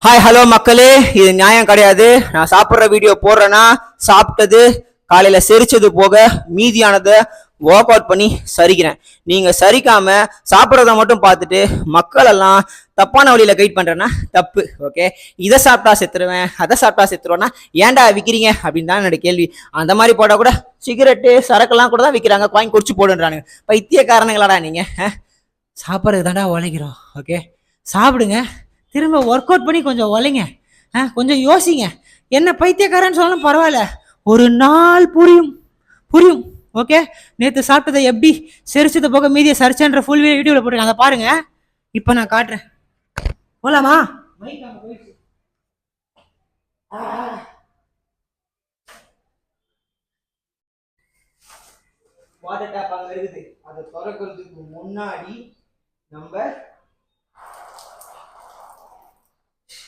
Hi hello மக்களே, இது நியாயம் கிடையாது. நான் சாப்பிட்ற வீடியோ போடுறேன்னா சாப்பிட்டது காலையில செரிச்சது போக மீதியானதை ஒர்க் அவுட் பண்ணி சரிக்கிறேன். நீங்க சரிக்காம சாப்பிட்றத மட்டும் பார்த்துட்டு மக்கள் எல்லாம் தப்பான வழியில கைட் பண்றேன்னா தப்பு. ஓகே, இதை சாப்பிட்டா செத்துருவேன், அதை சாப்பிட்டா செத்துருவேன்னா ஏன்டா விற்கிறீங்க அப்படின்னு தான் என்னோட கேள்வி. அந்த மாதிரி போட்டா கூட சிகரெட்டு சரக்கெல்லாம் கூட தான் விற்கிறாங்க, வாங்கி குடிச்சு போடுன்றானுங்க. பைத்திய காரணங்களாடா நீங்க. சாப்பிட்றது தாண்டா உழைக்கிறோம். ஓகே, சாப்பிடுங்க, திரும்ப ஒர்க் அவுட் பண்ணி கொஞ்சம் உழைங்க, கொஞ்சம் யோசிங்க. என்ன பைத்தியக்காரன்னு சொன்னாலும் பரவாயில்ல, ஒரு நாள் புரியும் புரியும். ஓகே, நேற்று சாப்பிட்டதை எப்படி செரிச்சதை போக மீதியை சரிச்சன்ற ஃபுல் வீடியோவில் போட்டுருக்கேன், அதை பாருங்க. இப்போ நான் காட்டுறேன். போலாமா? வாட்டர் டேப் அங்கே இருக்குது, அதை திறக்கிறதுக்கு முன்னாடி நம்ம